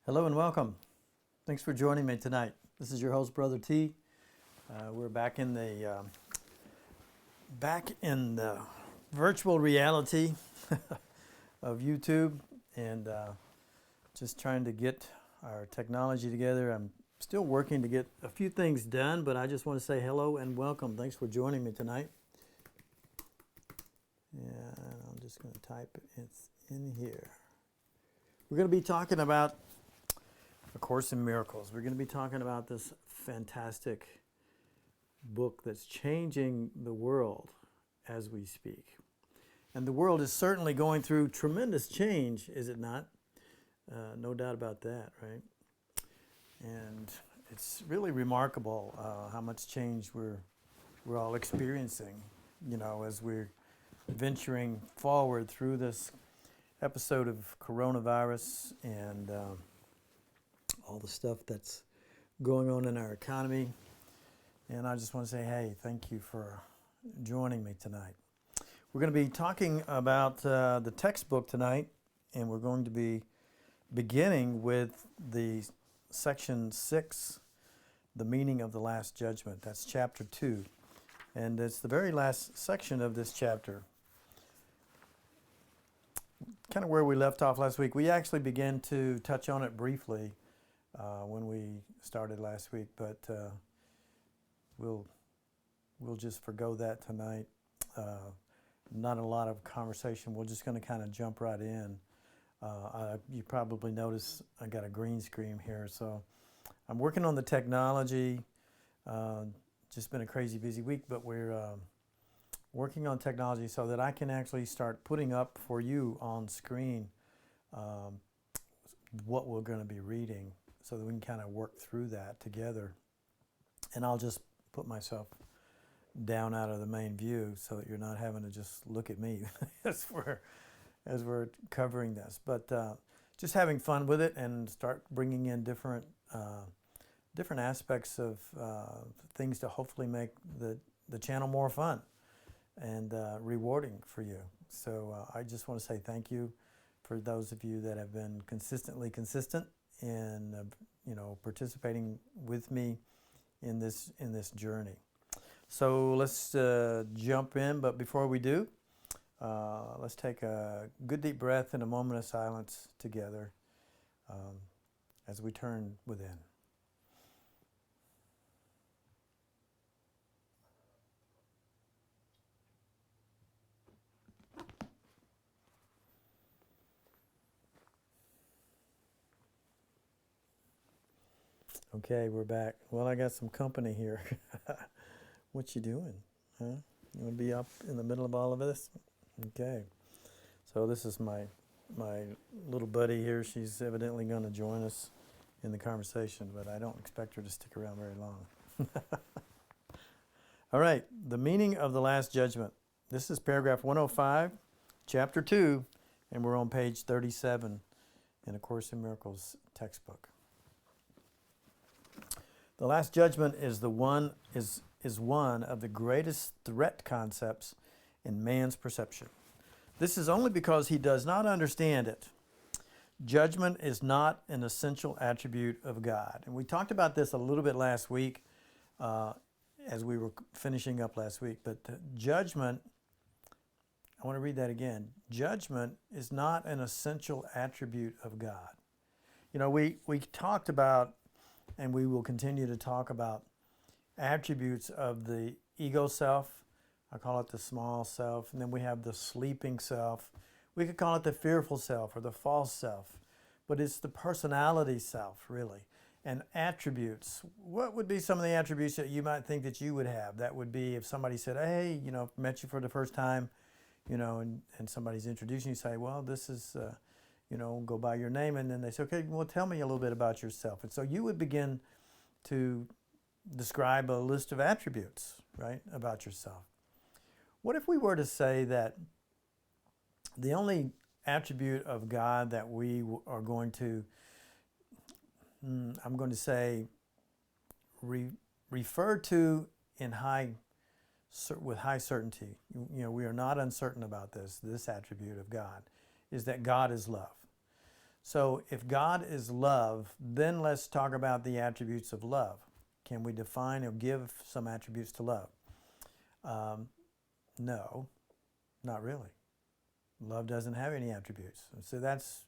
Hello and welcome. Thanks for joining me tonight. This is your host, Brother T. We're back in the virtual reality of YouTube, and just trying to get our technology together. I'm still working to get a few things done, but I just want to say hello and welcome. Thanks for joining me tonight. And I'm just going to type it in here. We're going to be talking about A Course in Miracles. We're going to be talking about this fantastic book that's changing the world as we speak. And the world is certainly going through tremendous change, is it not? No doubt about that, right? And it's really remarkable how much change we're all experiencing, as we're venturing forward through this episode of coronavirus and all the stuff that's going on in our economy. And I just want to say, hey, thank you for joining me tonight. We're going to be talking about the textbook tonight, and we're going to be beginning with the section 6, The Meaning of the Last Judgment. That's chapter 2. And it's the very last section of this chapter. Kind of where we left off last week. We actually began to touch on it briefly when we started last week, but we'll just forgo that tonight. Not a lot of conversation. We're just going to kind of jump right in. You probably notice I got a green screen here, so I'm working on the technology. Just been a crazy busy week, but we're working on technology so that I can actually start putting up for you on screen what we're going to be reading, so that we can kind of work through that together. And I'll just put myself down out of the main view so that you're not having to just look at me as we're covering this. But just having fun with it and start bringing in different aspects of things to hopefully make the channel more fun and rewarding for you. So I just want to say thank you for those of you that have been consistently consistent in participating with me in this journey. So let's jump in, but before we do, let's take a good deep breath and a moment of silence together as we turn within. Okay, we're back. Well, I got some company here. What you doing? Huh? You want to be up in the middle of all of this? Okay. So this is my little buddy here. She's evidently going to join us in the conversation, but I don't expect her to stick around very long. All right. The Meaning of the Last Judgment. This is paragraph 105, chapter 2, and we're on page 37 in A Course in Miracles textbook. The Last Judgment is one of the greatest threat concepts in man's perception. This is only because he does not understand it. Judgment is not an essential attribute of God. And we talked about this a little bit last week as we were finishing up last week. But judgment, I want to read that again. Judgment is not an essential attribute of God. We talked about, and we will continue to talk about, attributes of the ego self. I call it the small self. And then we have the sleeping self. We could call it the fearful self or the false self. But it's the personality self, really. And attributes. What would be some of the attributes that you might think that you would have? That would be if somebody said, hey, met you for the first time, and somebody's introducing you, say, well, this is, go by your name. And then they say, okay, well, tell me a little bit about yourself. And so you would begin to describe a list of attributes, right, about yourself. What if we were to say that the only attribute of God that we are going to, I'm going to say, refer to with high certainty, we are not uncertain about this attribute of God, is that God is love. So if God is love, then let's talk about the attributes of love. Can we define or give some attributes to love? No, not really. Love doesn't have any attributes. So that's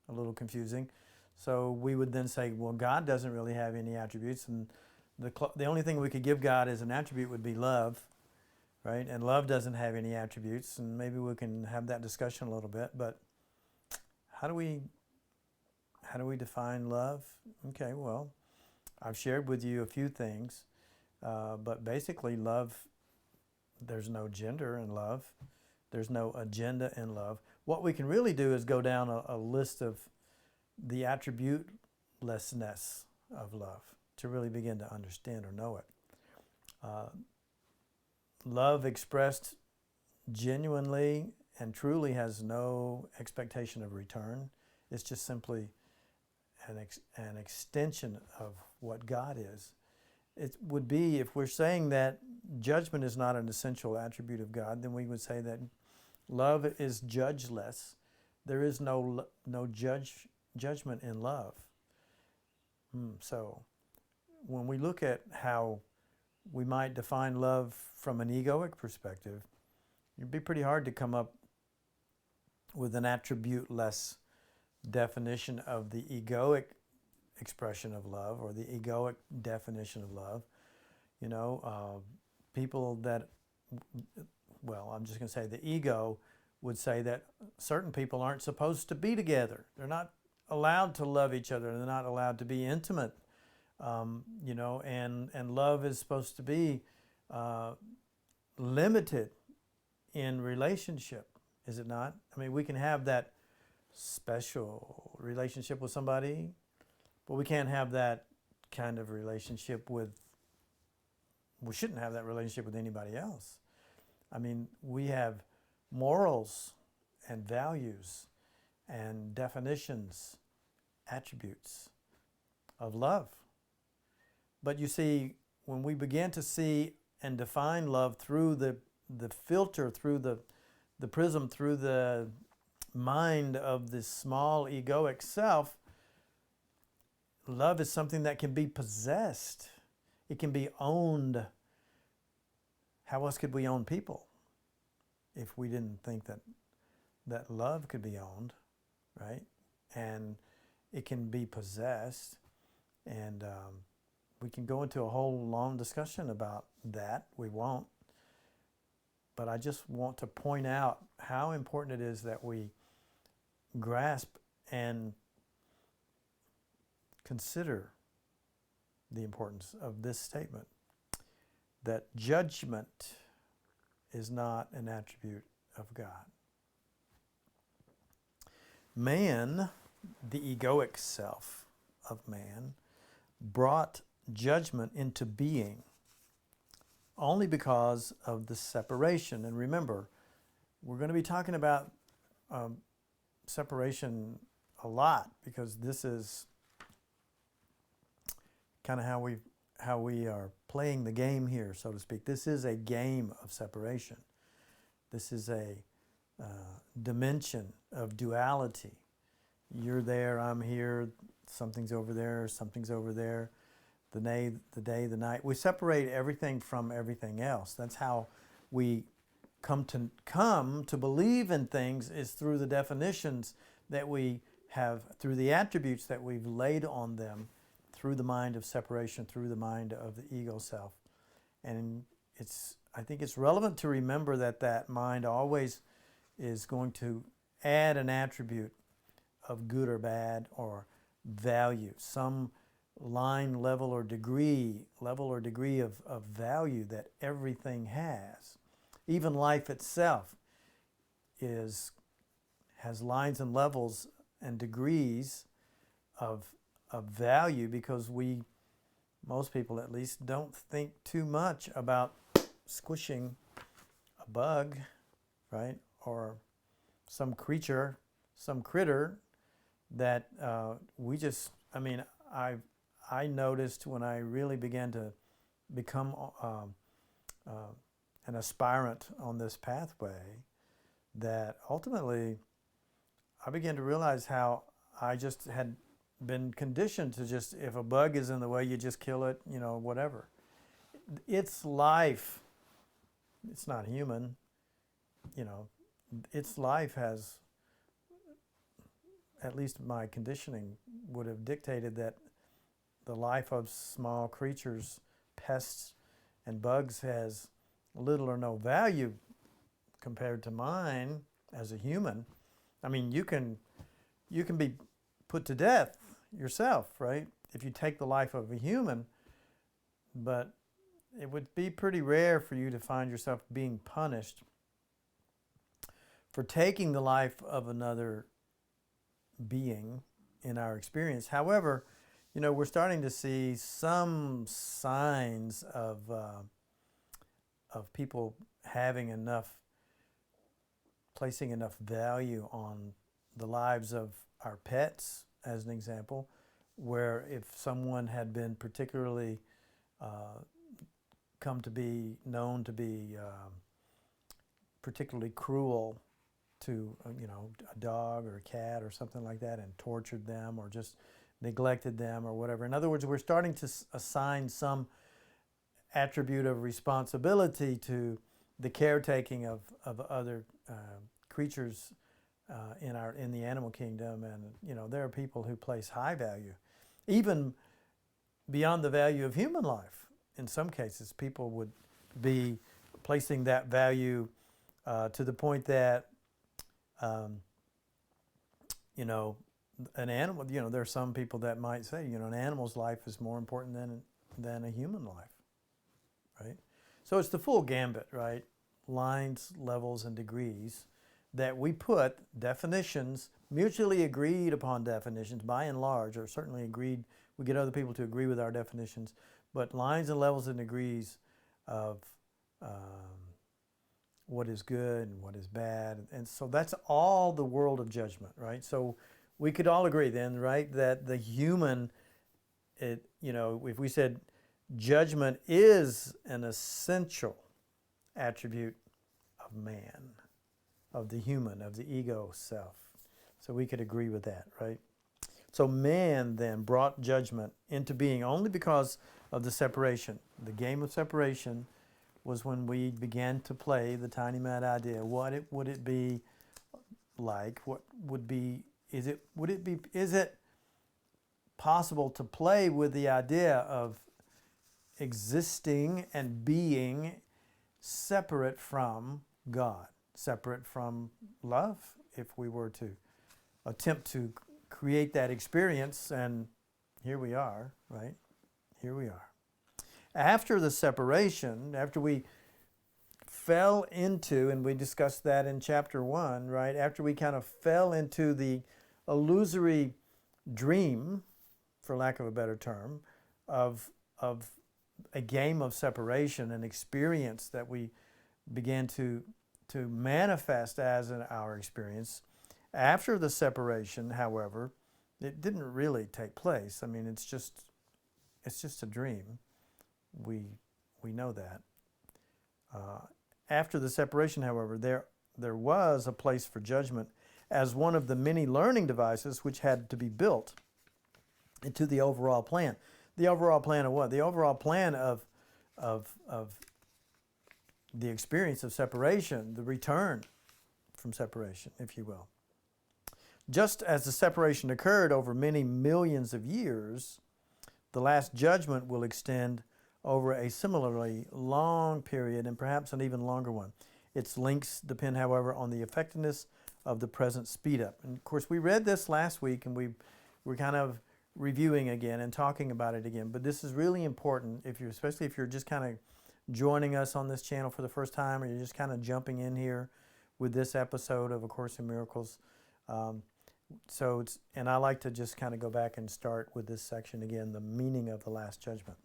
a little confusing. So we would then say, well, God doesn't really have any attributes, and the only thing we could give God as an attribute would be love, right? And love doesn't have any attributes, and maybe we can have that discussion a little bit. But how do we define love? Okay, well, I've shared with you a few things, but basically love, there's no gender in love. There's no agenda in love. What we can really do is go down a list of the attributelessness of love to really begin to understand or know it. Love expressed genuinely and truly has no expectation of return. It's just simply an extension of what God is. It would be, if we're saying that judgment is not an essential attribute of God, then we would say that love is judgeless. There is no judgment in love. So when we look at how we might define love from an egoic perspective, it'd be pretty hard to come up with an attribute-less definition of the egoic expression of love or the egoic definition of love. You know, people that, well, I'm just going to say the ego would say that certain people aren't supposed to be together. They're not allowed to love each other. They're not allowed to be intimate. You know, and love is supposed to be limited in relationship, is it not? I mean, we can have that special relationship with somebody, but we can't have that kind of relationship we shouldn't have that relationship with anybody else. I mean, we have morals and values and definitions, attributes of love. But you see, when we begin to see and define love through the filter, through the prism, through the mind of this small egoic self, love is something that can be possessed. It can be owned. How else could we own people if we didn't think that love could be owned, right? And it can be possessed. And we can go into a whole long discussion about that. We won't. But I just want to point out how important it is that we grasp and consider the importance of this statement, that judgment is not an attribute of God. Man, the egoic self of man, brought judgment into being only because of the separation. And remember, we're going to be talking about separation a lot, because this is kind of how we are playing the game here, so to speak. This is a game of separation. This is a dimension of duality. You're there, I'm here, something's over there, something's over there. The day, the night. We separate everything from everything else. That's how we come to believe in things, is through the definitions that we have, through the attributes that we've laid on them, through the mind of separation, through the mind of the ego self. And I think it's relevant to remember that mind always is going to add an attribute of good or bad or value, some line, level, or degree of value that everything has. Even life itself has lines and levels and degrees of value, because most people at least, don't think too much about squishing a bug, right? Or some creature, some critter that I noticed when I really began to become an aspirant on this pathway, that ultimately I began to realize how I just had been conditioned to just, if a bug is in the way, you just kill it, you know, whatever. Its life, it's not human, you know, its life has, at least my conditioning would have dictated that the life of small creatures, pests and bugs, has little or no value compared to mine as a human. I mean, you can be put to death yourself, right, if you take the life of a human, but it would be pretty rare for you to find yourself being punished for taking the life of another being in our experience. However, you know, we're starting to see some signs of people having enough, placing enough value on the lives of our pets, as an example, where if someone had been particularly come to be known to be particularly cruel to you know, a dog or a cat or something like that, and tortured them or just neglected them or whatever. In other words, we're starting to assign some attribute of responsibility to the caretaking of other creatures in the animal kingdom. And you know, there are people who place high value, even beyond the value of human life. In some cases, people would be placing that value to the point that you know, an animal, you know, there are some people that might say, you know, an animal's life is more important than a human life, right? So it's the full gambit, right? Lines, levels, and degrees that we put definitions, mutually agreed upon definitions by and large, or certainly agreed, we get other people to agree with our definitions, but lines and levels and degrees of what is good and what is bad. And so that's all the world of judgment, right? So we could all agree then, right, that the human, you know, if we said judgment is an essential attribute of man, of the human, of the ego self. So we could agree with that, right? So man then brought judgment into being only because of the separation. The game of separation was when we began to play the tiny mad idea. Would it be like? What would be? Is it possible to play with the idea of existing and being separate from God, separate from love, if we were to attempt to create that experience? And here we are, right? Here we are. After the separation, after we fell into, and we discussed that in chapter 1, right? After we kind of fell into the illusory dream, for lack of a better term, of a game of separation, an experience that we began to manifest as in our experience. After the separation, however, it didn't really take place. I mean, it's just a dream. We know that. After the separation, however, there was a place for judgment as one of the many learning devices which had to be built into the overall plan. The overall plan of what? The overall plan of the experience of separation, the return from separation, if you will. Just as the separation occurred over many millions of years, the last judgment will extend over a similarly long period, and perhaps an even longer one. Its lengths depend, however, on the effectiveness of the present speed up. And of course, we read this last week, and we're kind of reviewing again and talking about it again. But this is really important, especially if you're just kind of joining us on this channel for the first time, or you're just kind of jumping in here with this episode of A Course in Miracles. And I like to just kind of go back and start with this section again, the meaning of the last judgment.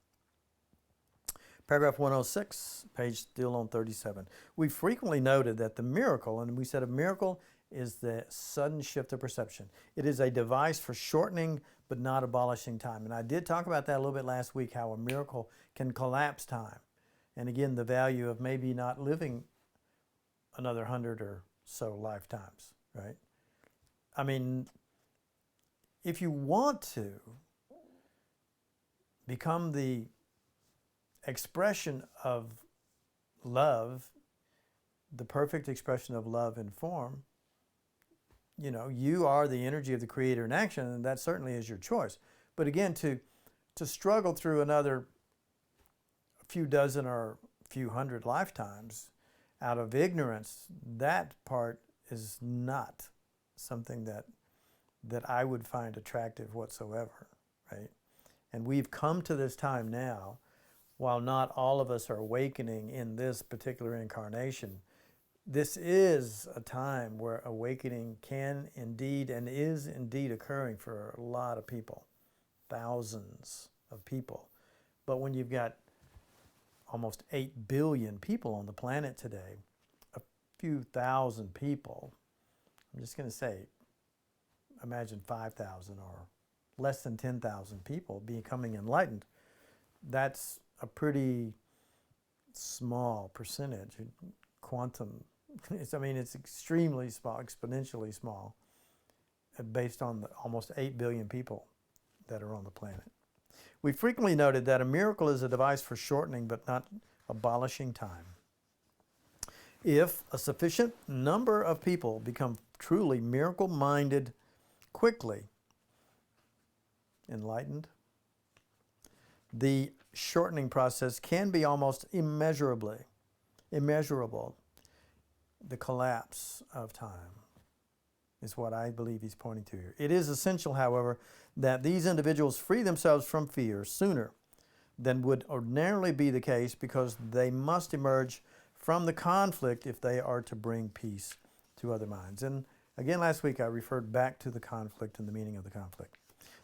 Paragraph 106, page still on 37. We frequently noted that the miracle, and we said a miracle is the sudden shift of perception. It is a device for shortening but not abolishing time. And I did talk about that a little bit last week, how a miracle can collapse time. And again, the value of maybe not living another 100 or so lifetimes, right? I mean, if you want to become the expression of love, the perfect expression of love in form, you are the energy of the Creator in action, and that certainly is your choice. But again, to struggle through another few dozen or few hundred lifetimes out of ignorance, that part is not something that I would find attractive whatsoever, right? And we've come to this time now, while not all of us are awakening in this particular incarnation, this is a time where awakening can indeed and is indeed occurring for a lot of people, thousands of people. But when you've got almost 8 billion people on the planet today, a few thousand people, I'm just going to say, imagine 5,000 or less than 10,000 people becoming enlightened. That's a pretty small percentage. Quantum, it's extremely small, exponentially small, based on the almost 8 billion people that are on the planet. We frequently noted that a miracle is a device for shortening but not abolishing time. If a sufficient number of people become truly miracle-minded quickly, enlightened, the shortening process can be almost immeasurable, the collapse of time is what I believe he's pointing to here. It is essential, however, that these individuals free themselves from fear sooner than would ordinarily be the case, because they must emerge from the conflict if they are to bring peace to other minds. And again, last week I referred back to the conflict and the meaning of the conflict.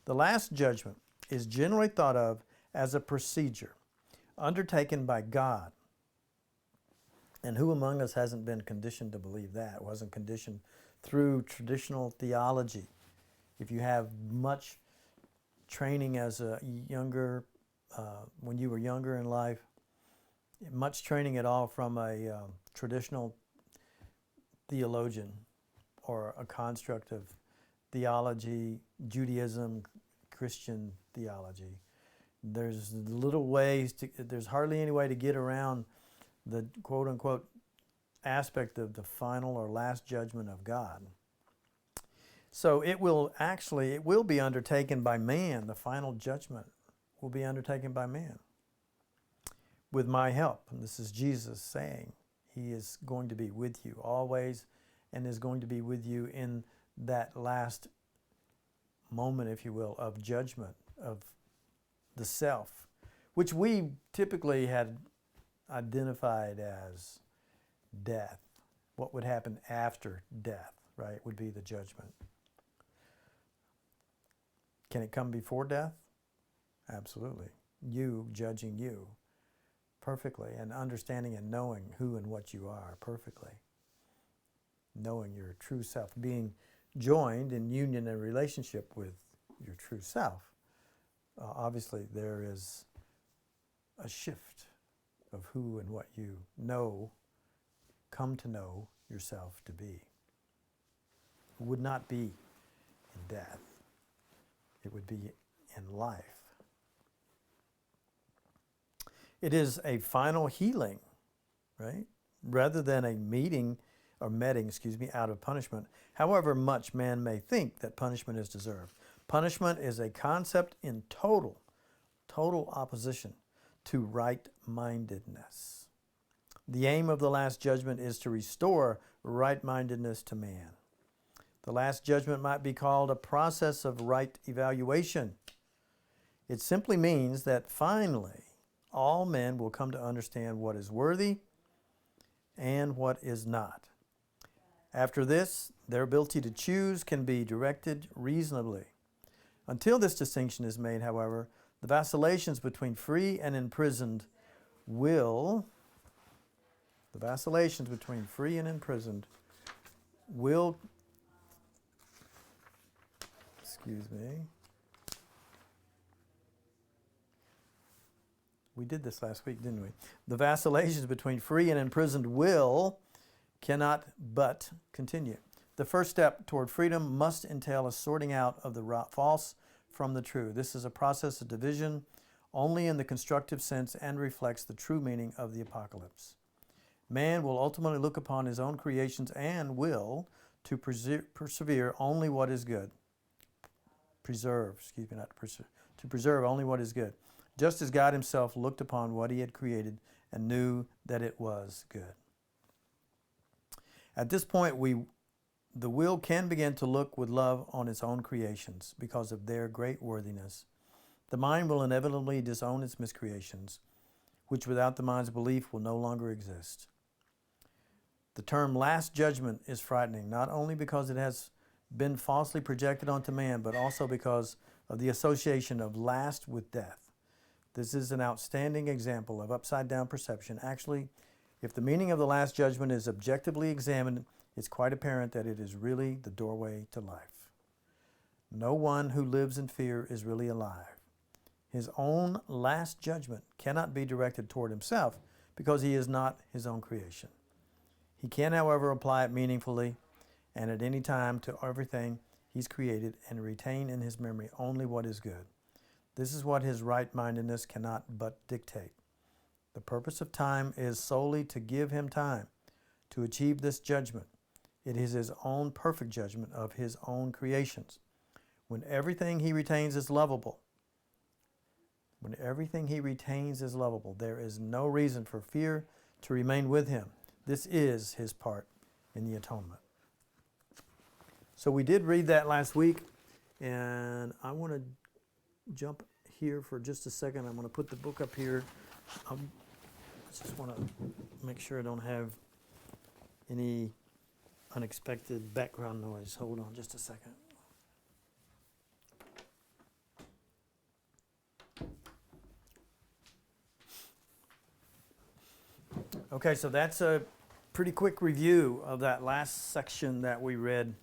The last judgment is generally thought of as a procedure undertaken by God. And who among us hasn't been conditioned to believe that, wasn't conditioned through traditional theology? If you have much training as a younger, when you were younger in life, much training at all from a traditional theologian or a construct of theology, Judaism, Christian theology, there's there's hardly any way to get around the quote-unquote aspect of the final or last judgment of God. So it will be undertaken by man. The final judgment will be undertaken by man with my help. And this is Jesus saying he is going to be with you always and is going to be with you in that last moment, if you will, of judgment of the self, which we typically had identified as death. What would happen after death, right, would be the judgment. Can it come before death? Absolutely. You judging you perfectly and understanding and knowing who and what you are perfectly. Knowing your true self, being joined in union and relationship with your true self. Obviously, there is a shift of who and what you come to know yourself to be. It would not be in death. It would be in life. It is a final healing, right? Rather than a meeting out of punishment, however much man may think that punishment is deserved. Punishment is a concept in total opposition to right-mindedness. The aim of the Last Judgment is to restore right-mindedness to man. The Last Judgment might be called a process of right evaluation. It simply means that finally all men will come to understand what is worthy and what is not. After this, their ability to choose can be directed reasonably. Until this distinction is made, however, the vacillations between free and imprisoned will we did this last week, didn't we? The vacillations between free and imprisoned will cannot but continue. The first step toward freedom must entail a sorting out of the false from the true. This is a process of division only in the constructive sense and reflects the true meaning of the apocalypse. Man will ultimately look upon his own creations and will to persevere only what is good. To preserve only what is good. Just as God himself looked upon what he had created and knew that it was good. At this point, the will can begin to look with love on its own creations because of their great worthiness. The mind will inevitably disown its miscreations, which without the mind's belief will no longer exist. The term last judgment is frightening, not only because it has been falsely projected onto man, but also because of the association of last with death. This is an outstanding example of upside-down perception. Actually, if the meaning of the last judgment is objectively examined, it's quite apparent that it is really the doorway to life. No one who lives in fear is really alive. His own last judgment cannot be directed toward himself because he is not his own creation. He can, however, apply it meaningfully and at any time to everything he's created and retain in his memory only what is good. This is what his right-mindedness cannot but dictate. The purpose of time is solely to give him time to achieve this judgment. It is his own perfect judgment of his own creations. When everything he retains is lovable, there is no reason for fear to remain with him. This is his part in the atonement. So we did read that last week, and I want to jump here for just a second. I'm going to put the book up here. I just want to make sure I don't have any unexpected background noise. Hold on just a second. Okay, so that's a pretty quick review of that last section that we read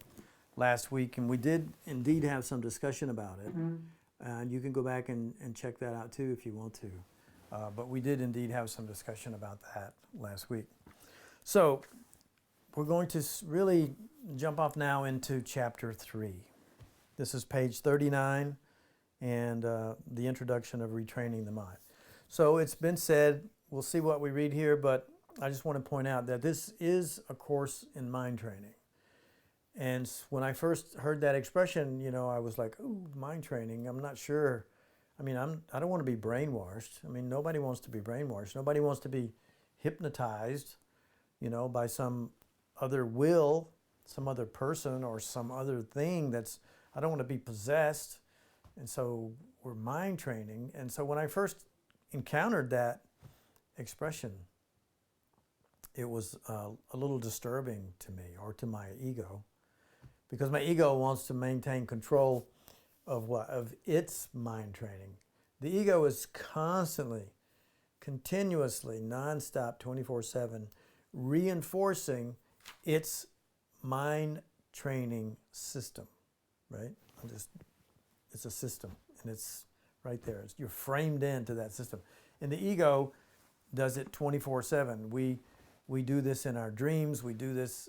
last week, and we did indeed have some discussion about it. And you can go back and check that out too if you want to. But we did indeed have some discussion about that last week. So we're going to really jump off now into chapter 3. This is page 39 and the introduction of retraining the mind. So it's been said, we'll see what we read here, but I just want to point out that this is a course in mind training. And when I first heard that expression, I was like, ooh, mind training, I'm not sure. I don't want to be brainwashed. Nobody wants to be brainwashed. Nobody wants to be hypnotized, by some other will, some other person, or some other thing I don't want to be possessed. And so we're mind training. And so when I first encountered that expression, it was a little disturbing to me, or to my ego, because my ego wants to maintain control of what? Of its mind training. The ego is constantly, continuously, nonstop, 24/7, reinforcing its mind training system, right? It's a system, and it's right there. You're framed into that system. And the ego does it 24/7. We do this in our dreams. We do this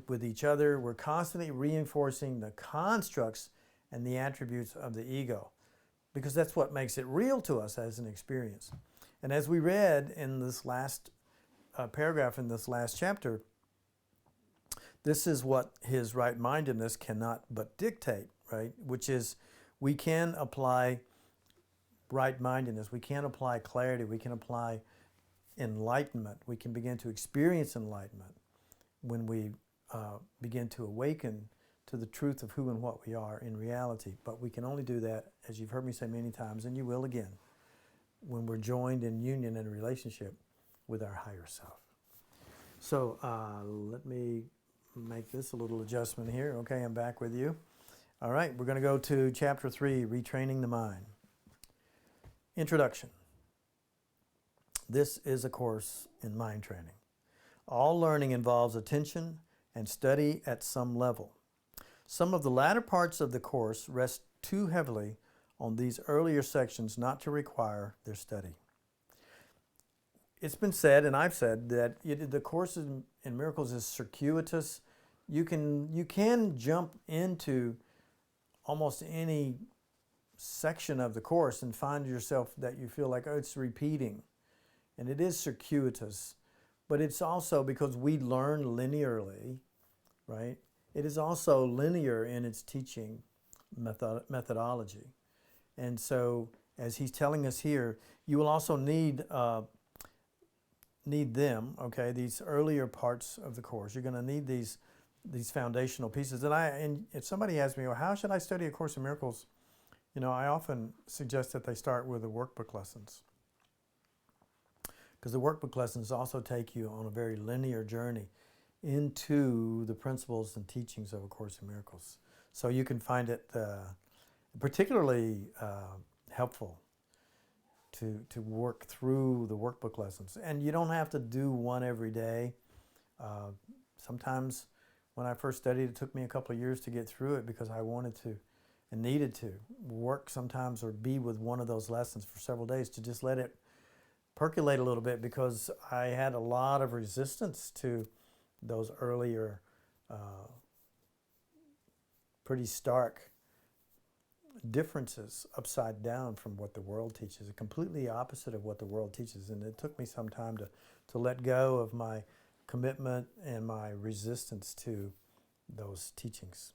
with each other. We're constantly reinforcing the constructs and the attributes of the ego, because that's what makes it real to us as an experience. And as we read in this last paragraph in this last chapter, this is what his right-mindedness cannot but dictate, right? Which is, we can apply right-mindedness, we can apply clarity, we can apply enlightenment, we can begin to experience enlightenment when we begin to awaken to the truth of who and what we are in reality. But we can only do that, as you've heard me say many times, and you will again, when we're joined in union and relationship with our higher self. So let me make this a little adjustment here. Okay, I'm back with you. All right, we're going to go to chapter 3, Retraining the Mind. Introduction. This is a course in mind training. All learning involves attention and study at some level. Some of the latter parts of the course rest too heavily on these earlier sections not to require their study. It's been said, and I've said, that the Course in Miracles is circuitous, you can jump into almost any section of the course and find yourself that you feel like, oh, it's repeating. And it is circuitous, but it's also because we learn linearly, right? It is also linear in its teaching methodology. And so, as he's telling us here, you will also need them, okay, these earlier parts of the course. You're going to need these foundational pieces. And if somebody asks me, well, how should I study A Course in Miracles? I often suggest that they start with the workbook lessons, because the workbook lessons also take you on a very linear journey into the principles and teachings of A Course in Miracles. So you can find it particularly helpful to work through the workbook lessons. And you don't have to do one every day. Sometimes when I first studied, it took me a couple of years to get through it because I wanted to and needed to work sometimes or be with one of those lessons for several days to just let it percolate a little bit, because I had a lot of resistance to those earlier pretty stark differences upside down from what the world teaches, completely opposite of what the world teaches. And it took me some time to let go of my commitment and my resistance to those teachings.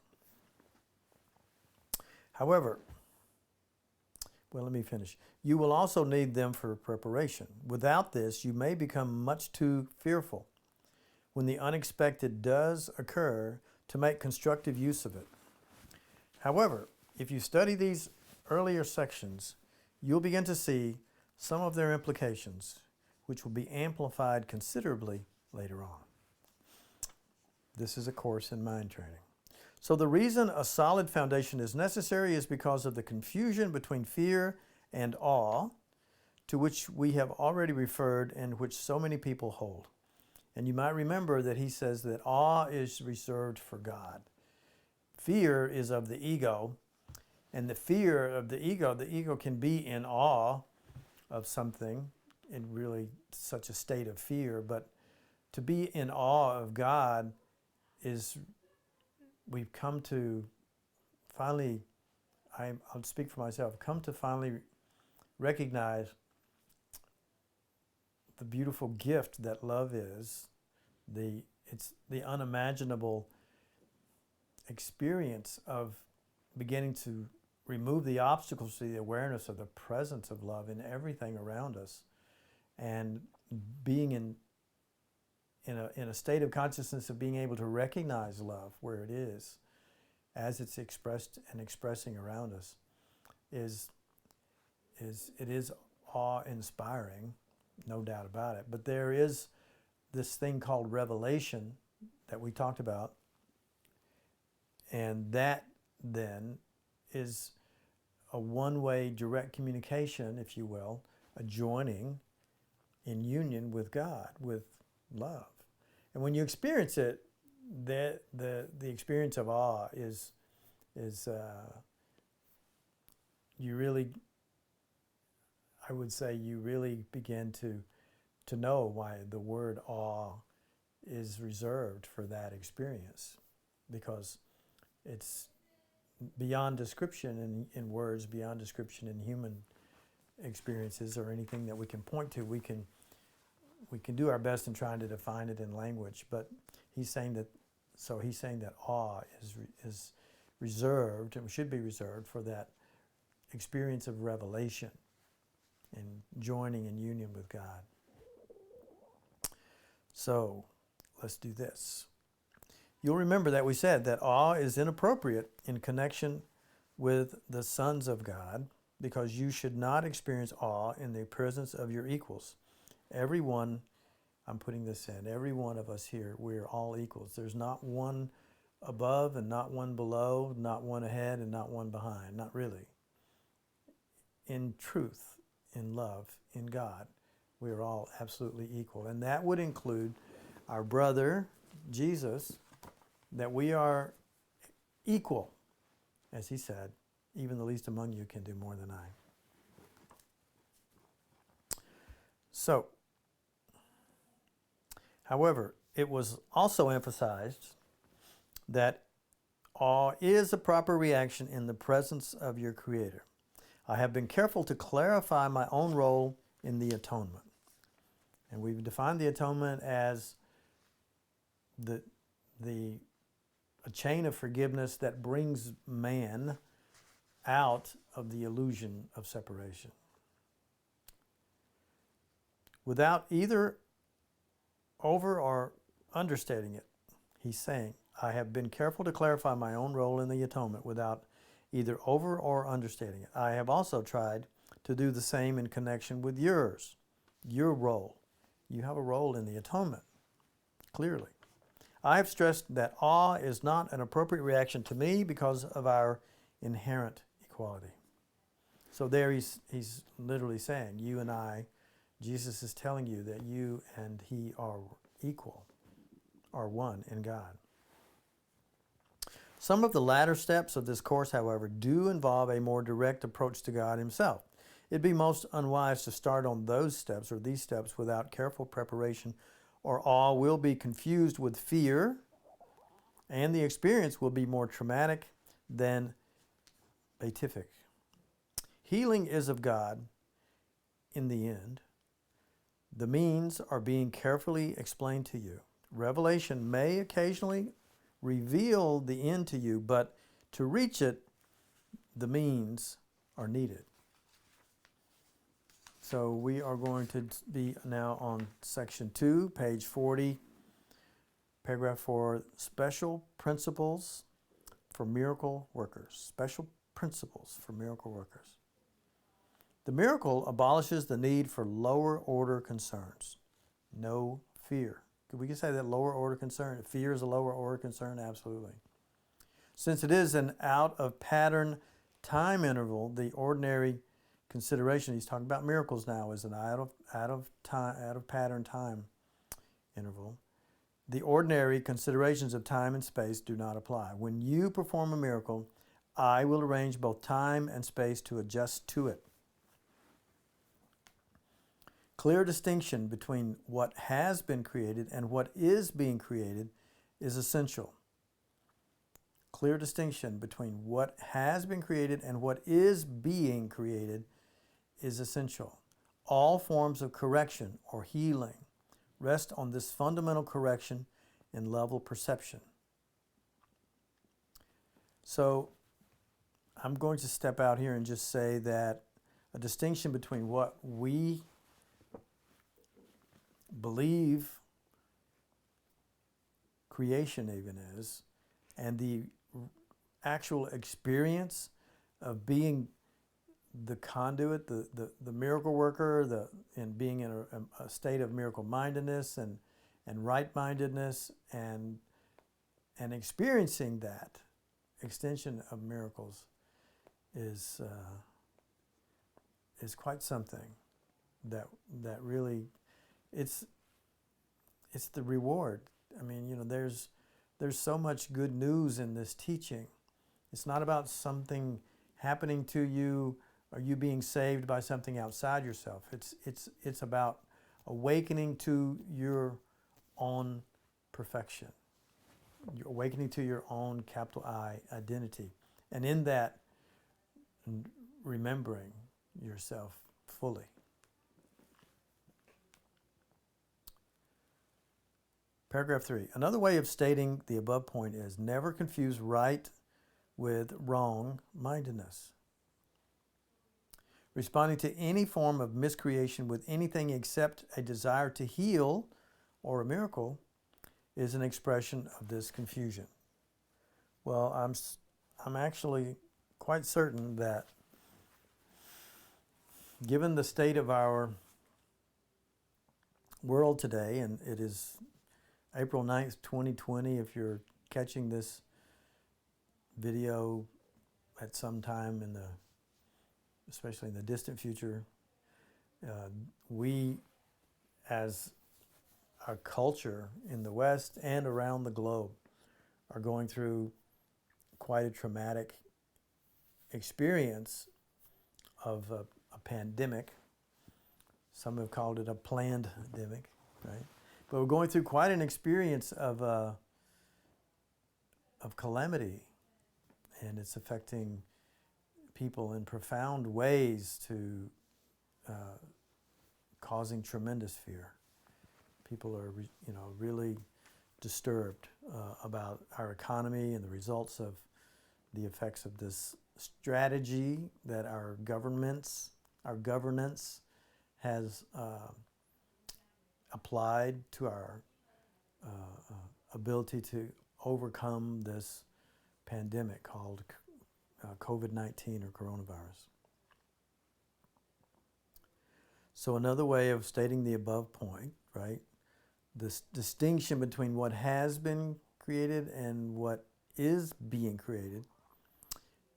However, well, let me finish. You will also need them for preparation. Without this, you may become much too fearful when the unexpected does occur to make constructive use of it. However, if you study these earlier sections, you'll begin to see some of their implications, which will be amplified considerably later on. This is A Course in Mind Training. So the reason a solid foundation is necessary is because of the confusion between fear and awe, to which we have already referred and which so many people hold. And you might remember that he says that awe is reserved for God. Fear is of the ego, and the fear of the ego can be in awe of something, in really such a state of fear. But to be in awe of God is, we've come to finally, I'll speak for myself, come to finally recognize the beautiful gift that love is. It's the unimaginable experience of beginning to remove the obstacles to the awareness of the presence of love in everything around us, and being in a state of consciousness of being able to recognize love where it is, as it's expressed and expressing around us, is awe-inspiring, no doubt about it. But there is this thing called revelation that we talked about, and that then is a one-way direct communication, if you will, a joining in union with God, with love. And when you experience it, the experience of awe is you really, I would say, you really begin to know why the word awe is reserved for that experience, because it's beyond description in words, beyond description in human experiences or anything that we can point to. We can do our best in trying to define it in language, but he's saying that awe is reserved, and should be reserved, for that experience of revelation and joining in union with God. So let's do this. You'll remember that we said that awe is inappropriate in connection with the sons of God, because you should not experience awe in the presence of your equals. Everyone, I'm putting this in, every one of us here, we're all equals. There's not one above and not one below, not one ahead and not one behind, not really. In truth, in love, in God, we are all absolutely equal. And that would include our brother, Jesus, that we are equal. As he said, even the least among you can do more than I. So, however, it was also emphasized that awe is a proper reaction in the presence of your Creator. I have been careful to clarify my own role in the atonement. And we've defined the atonement as a chain of forgiveness that brings man out of the illusion of separation. Without either over or understating it, he's saying, I have been careful to clarify my own role in the atonement without either over or understating it. I have also tried to do the same in connection with yours, your role. You have a role in the atonement, clearly. I have stressed that awe is not an appropriate reaction to me because of our inherent equality. So there he's literally saying, you and I, Jesus is telling you that you and he are equal, are one in God. Some of the latter steps of this course, however, do involve a more direct approach to God himself. It'd be most unwise to start on those steps or these steps without careful preparation, or awe will be confused with fear, and the experience will be more traumatic than beatific. Healing is of God in the end. The means are being carefully explained to you. Revelation may occasionally reveal the end to you, but to reach it, the means are needed. So we are going to be now on section 2, page 40, paragraph 4, special principles for miracle workers. Special principles for miracle workers. The miracle abolishes the need for lower order concerns. No fear. We can say that lower order concern, fear is a lower order concern, absolutely. Since it is an out of pattern time interval, the ordinary consideration, he's talking about miracles now, is an out of pattern time interval. The ordinary considerations of time and space do not apply. When you perform a miracle, I will arrange both time and space to adjust to it. Clear distinction between what has been created and what is being created is essential. Clear distinction between what has been created and what is being created is essential. All forms of correction or healing rest on this fundamental correction in level perception. So I'm going to step out here and just say that a distinction between what we believe creation even is and the actual experience of being the conduit, the miracle worker, and being in a state of miracle mindedness and right-mindedness and experiencing that extension of miracles is quite something that really it's the reward. I mean, there's so much good news in this teaching. It's not about something happening to you or you being saved by something outside yourself. It's about awakening to your own perfection. You're awakening to your own capital I identity. And in that, remembering yourself fully. Paragraph 3. Another way of stating the above point is never confuse right with wrong-mindedness. Responding to any form of miscreation with anything except a desire to heal or a miracle is an expression of this confusion. Well, I'm actually quite certain that given the state of our world today, and it is April 9th, 2020, if you're catching this video at some time especially in the distant future, we as a culture in the West and around the globe are going through quite a traumatic experience of a pandemic. Some have called it a planned demic, right? But we're going through quite an experience of of calamity, and it's affecting people in profound ways to causing tremendous fear. People are, really disturbed about our economy and the results of the effects of this strategy that our governance has applied to our ability to overcome this pandemic called COVID-19 or coronavirus. So another way of stating the above point, right? This distinction between what has been created and what is being created.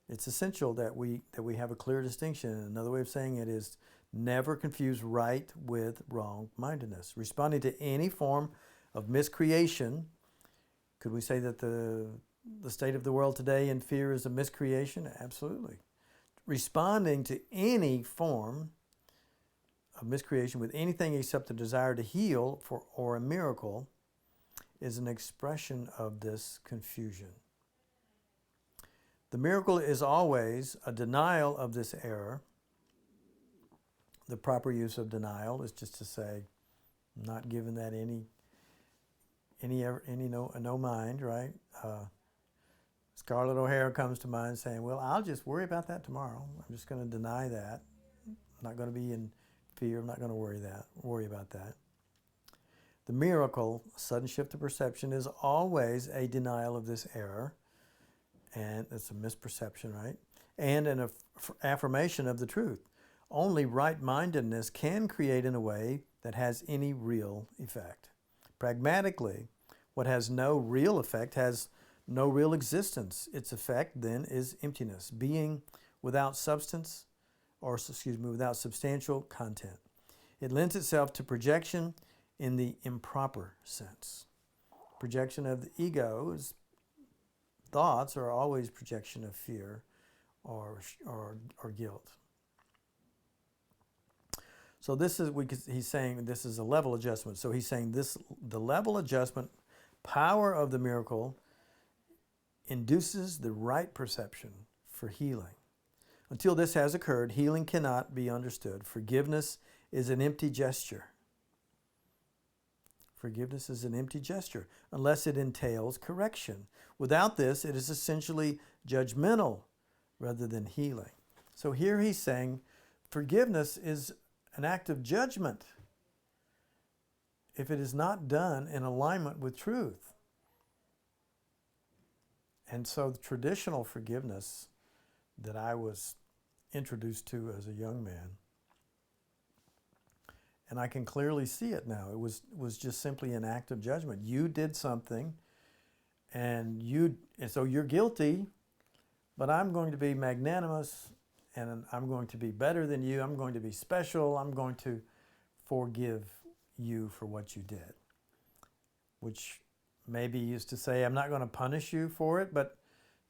It's essential that we have a clear distinction. Another way of saying it is never confuse right with wrong-mindedness. Responding to any form of miscreation, could we say that the state of the world today in fear is a miscreation? Absolutely. Responding to any form of miscreation with anything except the desire to heal or a miracle is an expression of this confusion. The miracle is always a denial of this error. The proper use of denial is just to say, I'm not giving that no mind, right? Scarlett O'Hara comes to mind saying, well, I'll just worry about that tomorrow. I'm just going to deny that. I'm not going to be in fear. I'm not going to worry about that. The miracle, sudden shift of perception, is always a denial of this error. And it's a misperception, right? And an affirmation of the truth. Only right-mindedness can create in a way that has any real effect. Pragmatically, what has no real effect has no real existence. Its effect, then, is emptiness, being without substance, without substantial content. It lends itself to projection in the improper sense. Projection of the ego's thoughts are always projection of fear or guilt. So he's saying this is a level adjustment. So he's saying the level adjustment power of the miracle induces the right perception for healing. Until this has occurred, healing cannot be understood. Forgiveness is an empty gesture. Forgiveness is an empty gesture unless it entails correction. Without this, it is essentially judgmental rather than healing. So here he's saying forgiveness is an act of judgment if it is not done in alignment with truth. And so the traditional forgiveness that I was introduced to as a young man, and I can clearly see it now, it was just simply an act of judgment. You did something, and so you're guilty, but I'm going to be magnanimous, and I'm going to be better than you. I'm going to be special. I'm going to forgive you for what you did, which maybe used to say, I'm not going to punish you for it, but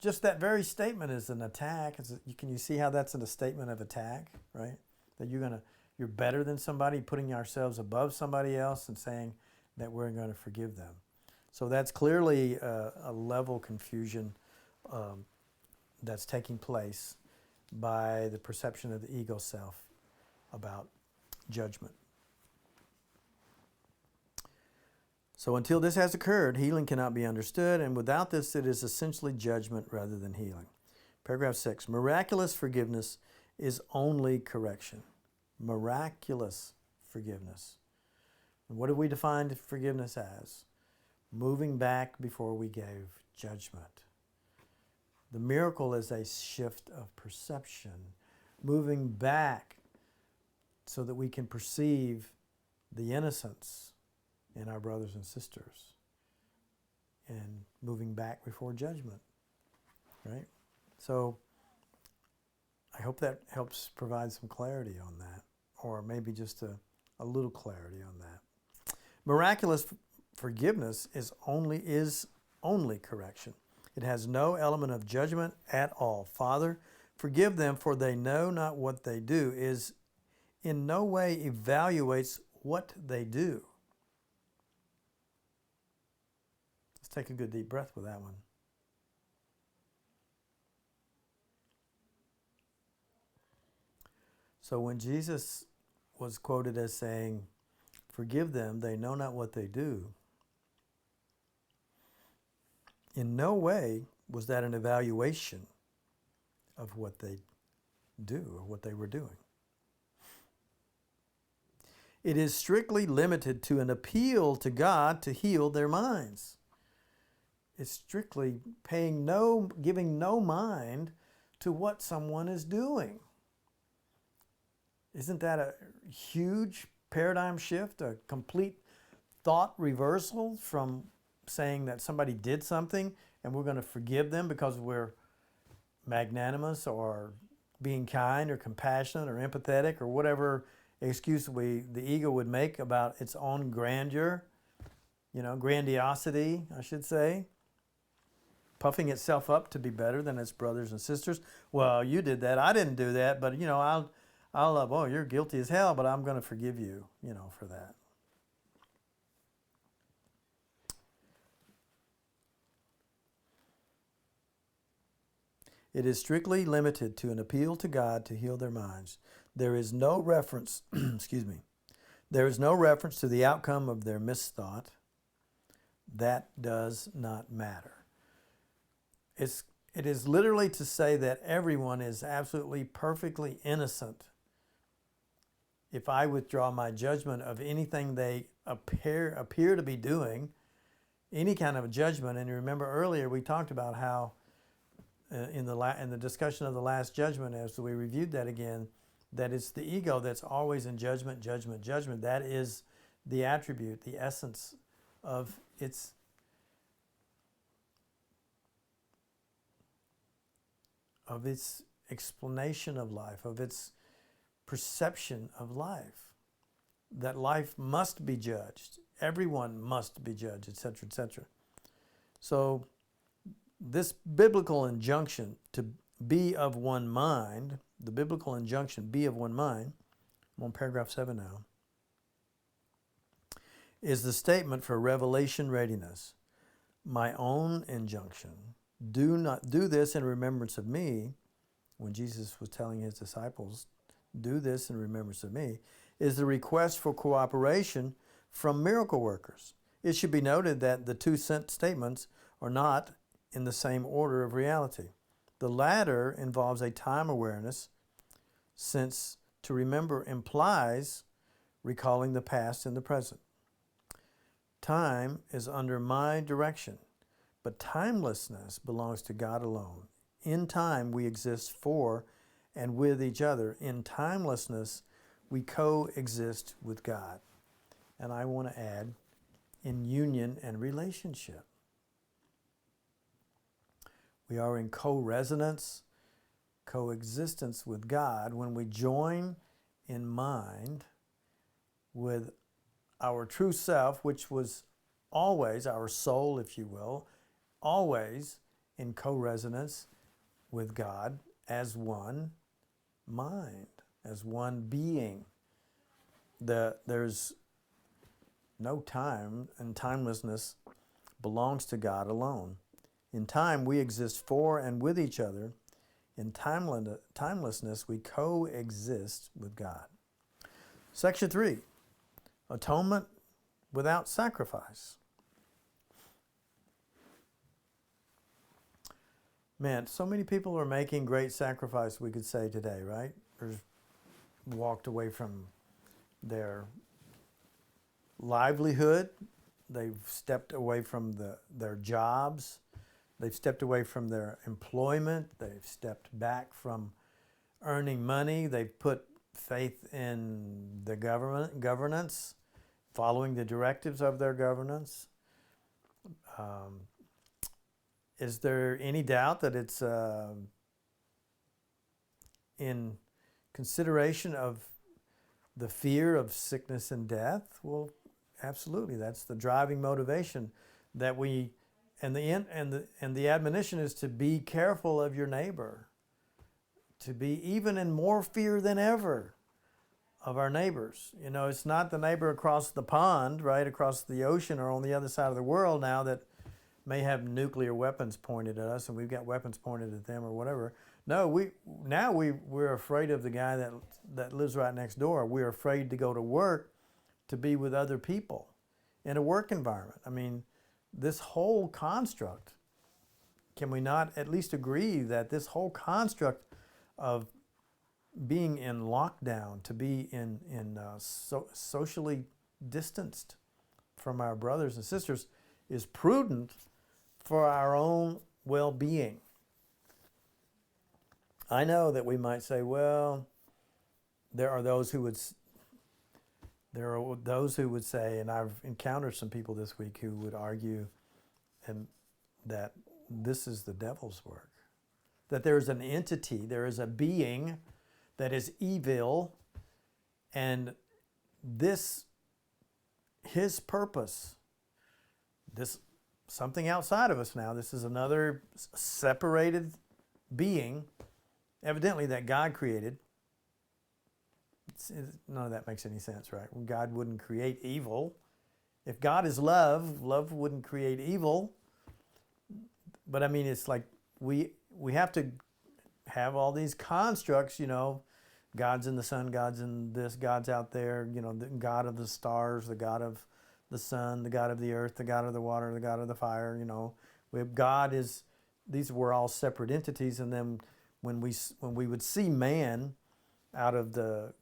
just that very statement is an attack. Can you see how that's a statement of attack, right? That you're better than somebody, putting ourselves above somebody else and saying that we're going to forgive them. So that's clearly a level confusion that's taking place by the perception of the ego self about judgment. So until this has occurred, healing cannot be understood, and without this, it is essentially judgment rather than healing. Paragraph 6, miraculous forgiveness is only correction. Miraculous forgiveness. And what do we define forgiveness as? Moving back before we gave judgment. The miracle is a shift of perception, moving back so that we can perceive the innocence in our brothers and sisters, and moving back before judgment, right? So I hope that helps provide some clarity on that, or maybe just a little clarity on that. Miraculous forgiveness is only correction. It has no element of judgment at all. Father, forgive them, for they know not what they do, is in no way evaluates what they do. Let's take a good deep breath with that one. So when Jesus was quoted as saying, "Forgive them, they know not what they do," in no way was that an evaluation of what they do or what they were doing. It is strictly limited to an appeal to God to heal their minds. It's strictly giving no mind to what someone is doing. Isn't that a huge paradigm shift, a complete thought reversal from saying that somebody did something and we're going to forgive them because we're magnanimous or being kind or compassionate or empathetic or whatever excuse the ego would make about its own grandeur, grandiosity, I should say, puffing itself up to be better than its brothers and sisters. Well, you did that, I didn't do that, but I'll you're guilty as hell, but I'm going to forgive you, for that. It is strictly limited to an appeal to God to heal their minds. There is no reference, there is no reference to the outcome of their misthought. That does not matter. It is literally to say that everyone is absolutely perfectly innocent. If I withdraw my judgment of anything they appear to be doing, any kind of judgment, and remember earlier we talked about how in the discussion of the Last Judgment, as we reviewed that again, that it's the ego that's always in judgment. That is the attribute, the essence of its explanation of life, of its perception of life, that life must be judged, everyone must be judged, etc., etc. So this biblical injunction to be of one mind, the biblical injunction, be of one mind, I'm on paragraph 7 now, is the statement for revelation readiness. My own injunction, do this in remembrance of me, when Jesus was telling his disciples, do this in remembrance of me, is the request for cooperation from miracle workers. It should be noted that the two statements are not in the same order of reality. The latter involves a time awareness, since to remember implies recalling the past and the present. Time is under my direction, but timelessness belongs to God alone. In time, we exist for and with each other. In timelessness, we coexist with God. And I want to add, in union and relationship. We are in co-resonance, coexistence with God when we join in mind with our true self, which was always our soul, if you will, always in co-resonance with God as one mind, as one being. There's no time, and timelessness belongs to God alone. In time, we exist for and with each other. In timelessness, we coexist with God. Section 3, atonement without sacrifice. Man, so many people are making great sacrifice, we could say today, right? Or walked away from their livelihood. They've stepped away from their jobs. They've stepped away from their employment. They've stepped back from earning money. They've put faith in the governance, following the directives of their governance. Is there any doubt that it's in consideration of the fear of sickness and death? Well, absolutely. That's the driving motivation that we, and the admonition is to be careful of your neighbor, to be even in more fear than ever of our neighbors. It's not the neighbor across the pond, right, across the ocean or on the other side of the world now that may have nuclear weapons pointed at us, and we've got weapons pointed at them or whatever. No, we're afraid of the guy that lives right next door. We're afraid to go to work to be with other people in a work environment. I mean, this whole construct, can we not at least agree that this whole construct of being in lockdown, to be socially distanced from our brothers and sisters, is prudent for our own well-being? I know that we might say, well, there are those who would say, and I've encountered some people this week who would argue that this is the devil's work, that there's an entity, there is a being that is evil, and his purpose, this something outside of us now, this is another separated being, evidently that God created. None of that makes any sense, right? God wouldn't create evil. If God is love, love wouldn't create evil. But I mean, it's like we have to have all these constructs, God's in the sun, God's in this, God's out there, the God of the stars, the God of the sun, the God of the earth, the God of the water, the God of the fire, these were all separate entities. And then when we would see man out of the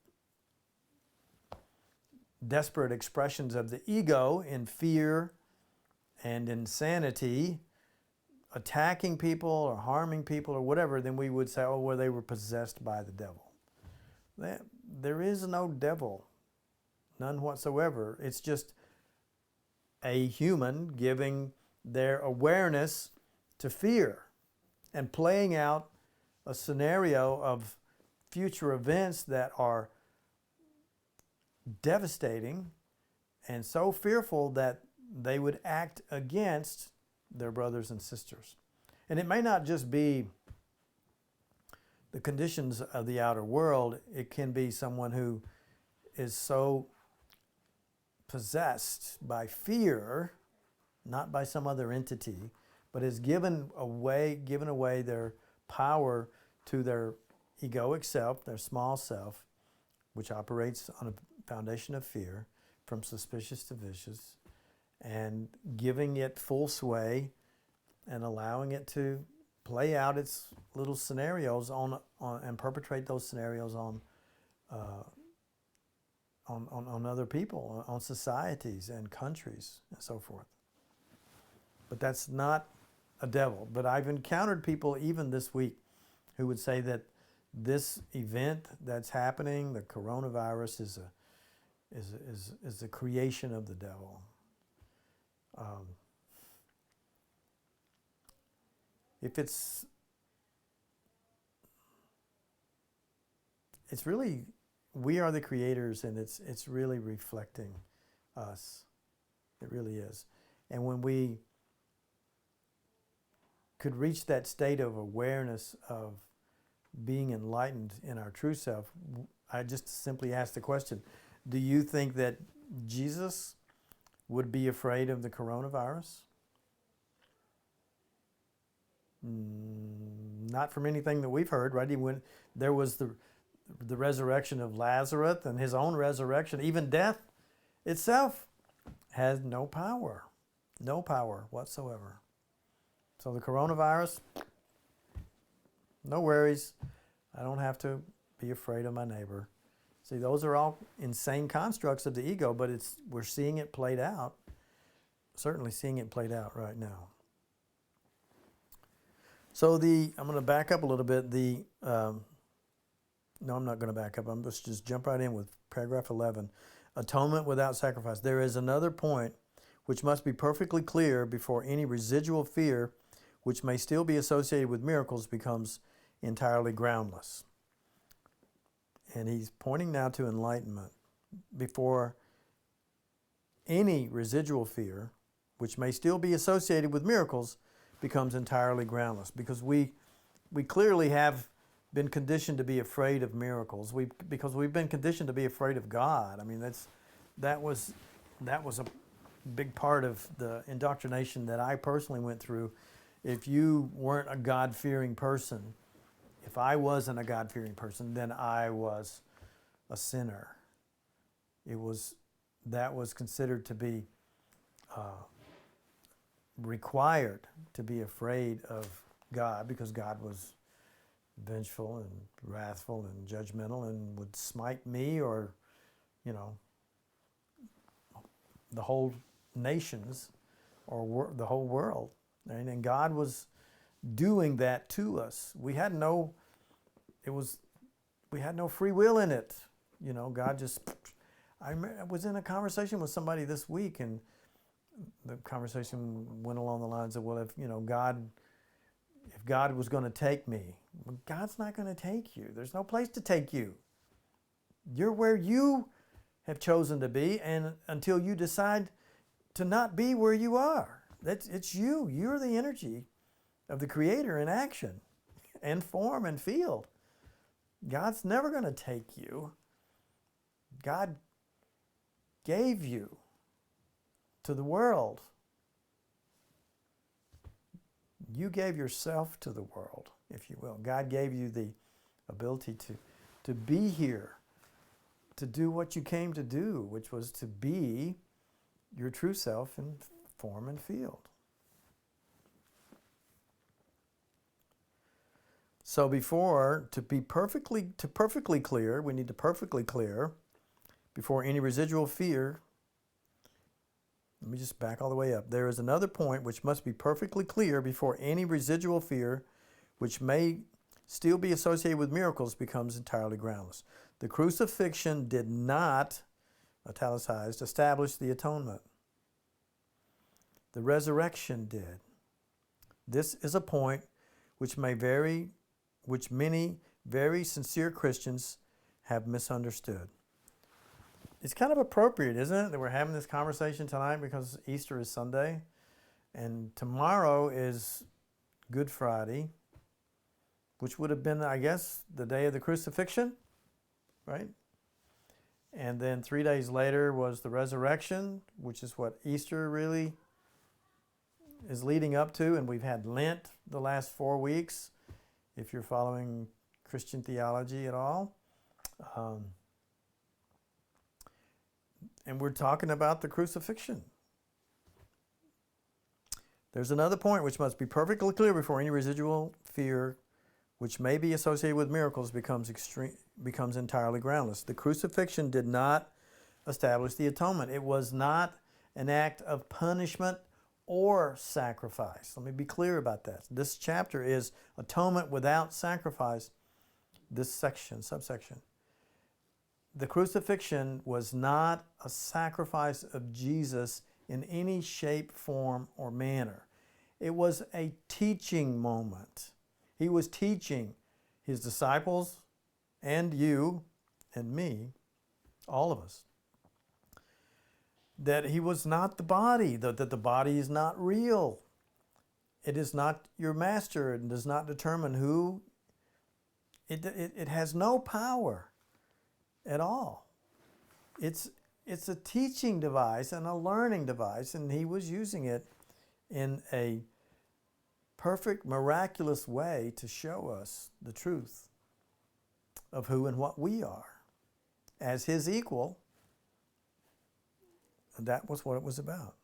desperate expressions of the ego in fear and insanity, attacking people or harming people or whatever, then we would say, oh, well, they were possessed by the devil. There is no devil, none whatsoever. It's just a human giving their awareness to fear and playing out a scenario of future events that are devastating and so fearful that they would act against their brothers and sisters. And it may not just be the conditions of the outer world. It can be someone who is so possessed by fear, not by some other entity, but has given away their power to their egoic self, their small self, which operates on a foundation of fear, from suspicious to vicious, and giving it full sway and allowing it to play out its little scenarios on and perpetrate those scenarios on other people, on societies and countries and so forth. But that's not a devil. But I've encountered people even this week who would say that this event that's happening, the coronavirus, is a creation of the devil. If it's really, we are the creators, and it's really reflecting us. It really is. And when we could reach that state of awareness of being enlightened in our true self, I just simply ask the question, do you think that Jesus would be afraid of the coronavirus? Not from anything that we've heard, right? There was the resurrection of Lazarus and his own resurrection. Even death itself has no power whatsoever. So the coronavirus, no worries. I don't have to be afraid of my neighbor. See, those are all insane constructs of the ego, but we're seeing it played out, certainly seeing it played out right now. So I'm going to back up a little bit. No, I'm not going to back up. I'm just jump right in with paragraph 11. Atonement without sacrifice. There is another point which must be perfectly clear before any residual fear, which may still be associated with miracles, becomes entirely groundless. And he's pointing now to enlightenment. Before any residual fear, which may still be associated with miracles, becomes entirely groundless. Because we clearly have been conditioned to be afraid of miracles. Because we've been conditioned to be afraid of God. I mean, that was a big part of the indoctrination that I personally went through. If you weren't a God-fearing person, if I wasn't a God-fearing person, then I was a sinner. That was considered to be required to be afraid of God, because God was vengeful and wrathful and judgmental and would smite me or, the whole nations or the whole world. And God was doing that to us. We had no free will in it. God just, I was in a conversation with somebody this week, and the conversation went along the lines of, well, if God was going to take me, well, God's not going to take you. There's no place to take you. You're where you have chosen to be, and until you decide to not be where you are. It's you. You're the energy of the Creator in action and form and field. God's never going to take you. God gave you to the world. You gave yourself to the world, if you will. God gave you the ability to be here, to do what you came to do, which was to be your true self in form and field. So to be perfectly clear, we need to perfectly clear before any residual fear. Let me just back all the way up. There is another point which must be perfectly clear before any residual fear, which may still be associated with miracles, becomes entirely groundless. The crucifixion did not, italicized, establish the atonement. The resurrection did. This is a point which many very sincere Christians have misunderstood. It's kind of appropriate, isn't it, that we're having this conversation tonight, because Easter is Sunday and tomorrow is Good Friday, which would have been, I guess, the day of the crucifixion, right? And then 3 days later was the resurrection, which is what Easter really is leading up to. And we've had Lent the last 4 weeks, if you're following Christian theology at all. And we're talking about the crucifixion. There's another point which must be perfectly clear before any residual fear, which may be associated with miracles, becomes entirely groundless. The crucifixion did not establish the atonement. It was not an act of punishment or sacrifice. Let me be clear about that. This chapter is atonement without sacrifice, this subsection. The crucifixion was not a sacrifice of Jesus in any shape, form, or manner. It was a teaching moment. He was teaching his disciples and you and me, all of us, that he was not the body, that the body is not real. It is not your master. It does not determine who. It has no power at all. It's a teaching device and a learning device, and he was using it in a perfect, miraculous way to show us the truth of who and what we are. As his equal, that was what it was about.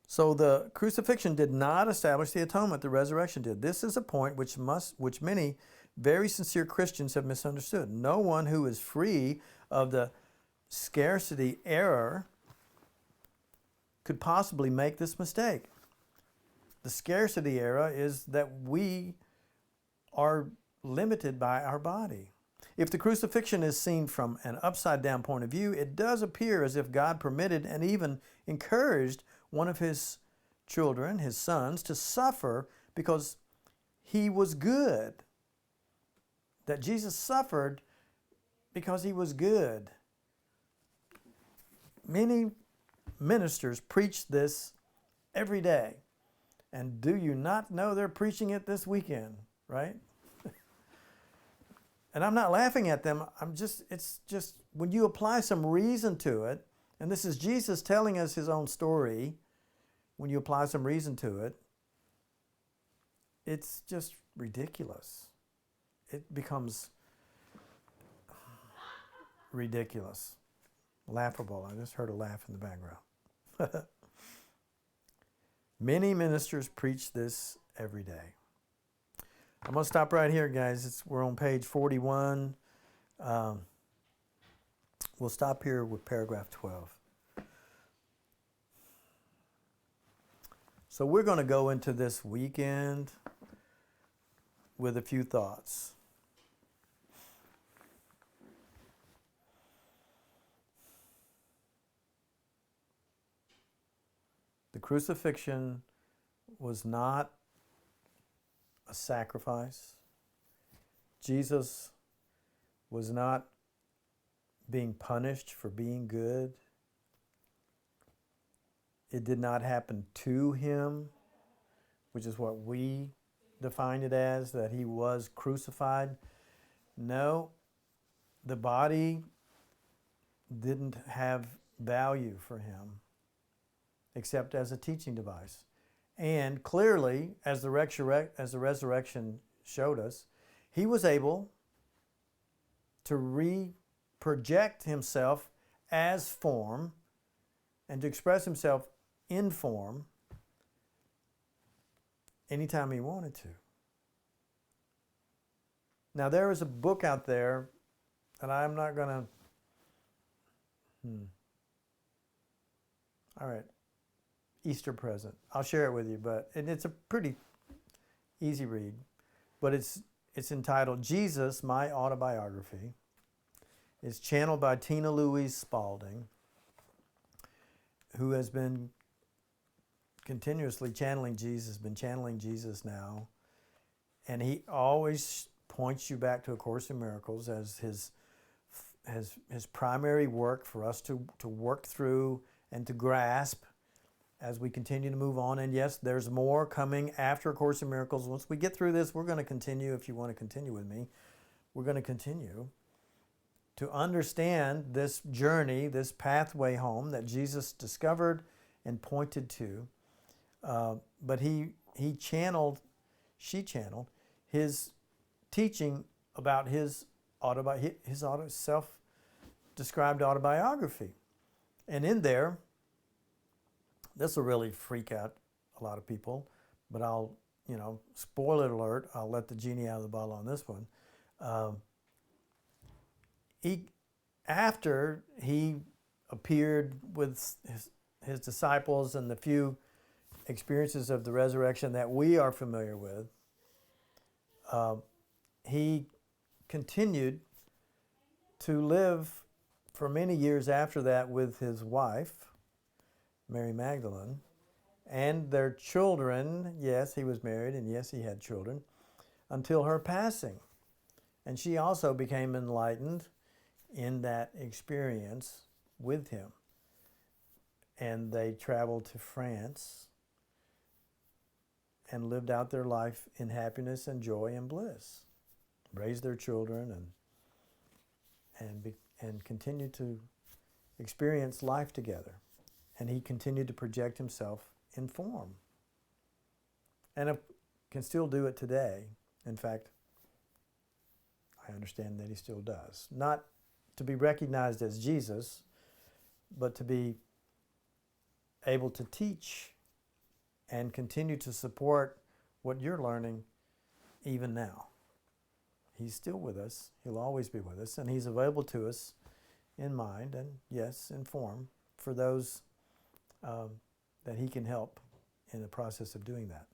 So the crucifixion did not establish the atonement, the resurrection did. This is a point which many very sincere Christians have misunderstood. No one who is free of the scarcity error could possibly make this mistake. The scarcity error is that we are limited by our body. If the crucifixion is seen from an upside-down point of view, it does appear as if God permitted and even encouraged one of his children, his sons, to suffer because he was good. That Jesus suffered because he was good. Many ministers preach this every day. And do you not know they're preaching it this weekend, right? And I'm not laughing at them. It's just when you apply some reason to it, and this is Jesus telling us his own story, when you apply some reason to it, it's just ridiculous. It becomes ridiculous, laughable. I just heard a laugh in the background. Many ministers preach this every day. I'm going to stop right here, guys. We're on page 41. We'll stop here with paragraph 12. So we're going to go into this weekend with a few thoughts. The crucifixion was not a sacrifice. Jesus was not being punished for being good. It did not happen to him, which is what we define it as, that he was crucified. No, the body didn't have value for him except as a teaching device. And clearly, as the resurrection showed us, he was able to project himself as form and to express himself in form anytime he wanted to. Now, there is a book out there that I'm not going to... All right. Easter present. I'll share it with you, and it's a pretty easy read, but it's entitled Jesus, My Autobiography. It's channeled by Tina Louise Spalding, who has been continuously channeling Jesus, been channeling Jesus now, and he always points you back to A Course in Miracles as his primary work for us to work through and to grasp as we continue to move on. And yes, there's more coming after A Course in Miracles. Once we get through this, we're going to continue. If you want to continue with me, we're going to continue to understand this journey, this pathway home that Jesus discovered and pointed to. But she channeled his teaching about his self-described autobiography. And in there, this will really freak out a lot of people, but I'll, spoiler alert, I'll let the genie out of the bottle on this one. After he appeared with his disciples and the few experiences of the resurrection that we are familiar with, he continued to live for many years after that with his wife, Mary Magdalene, and their children. Yes, he was married, and yes, he had children, until her passing. And she also became enlightened in that experience with him. And they traveled to France and lived out their life in happiness and joy and bliss, raised their children, and continued to experience life together. And he continued to project himself in form. And can still do it today. In fact, I understand that he still does. Not to be recognized as Jesus, but to be able to teach and continue to support what you're learning even now. He's still with us. He'll always be with us. And he's available to us in mind and, yes, in form for those that he can help in the process of doing that.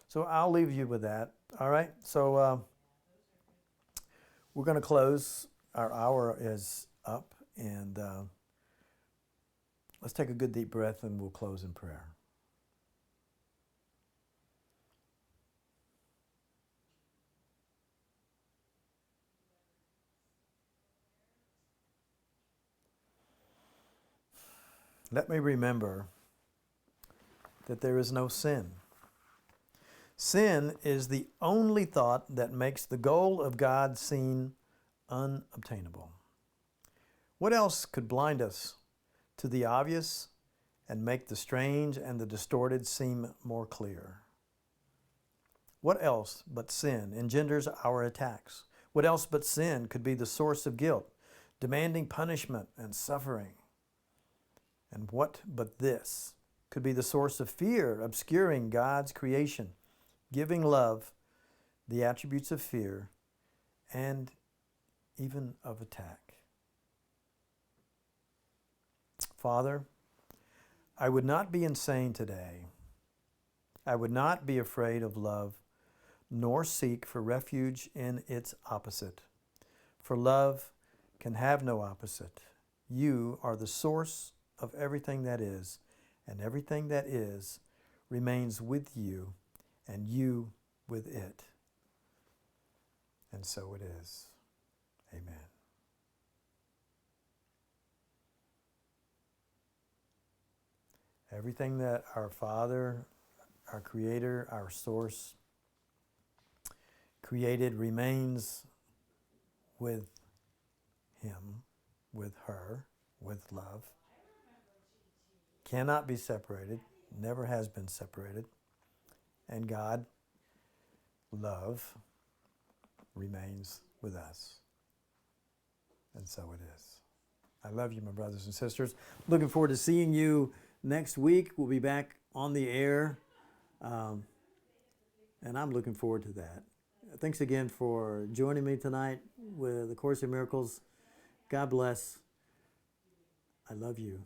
So I'll leave you with that. All right? So we're going to close. Our hour is up. And let's take a good deep breath and we'll close in prayer. Let me remember that there is no sin. Sin is the only thought that makes the goal of God seem unobtainable. What else could blind us to the obvious and make the strange and the distorted seem more clear? What else but sin engenders our attacks? What else but sin could be the source of guilt, demanding punishment and suffering? And what but this could be the source of fear, obscuring God's creation, giving love the attributes of fear and even of attack? Father, I would not be insane today. I would not be afraid of love, nor seek for refuge in its opposite. For love can have no opposite. You are the source of everything that is, and everything that is remains with you, and you with it. And so it is. Amen. Everything that our Father, our Creator, our source created remains with Him, with her, with love. Cannot be separated, never has been separated. And God, love, remains with us. And so it is. I love you, my brothers and sisters. Looking forward to seeing you next week. We'll be back on the air. And I'm looking forward to that. Thanks again for joining me tonight with the Course in Miracles. God bless. I love you.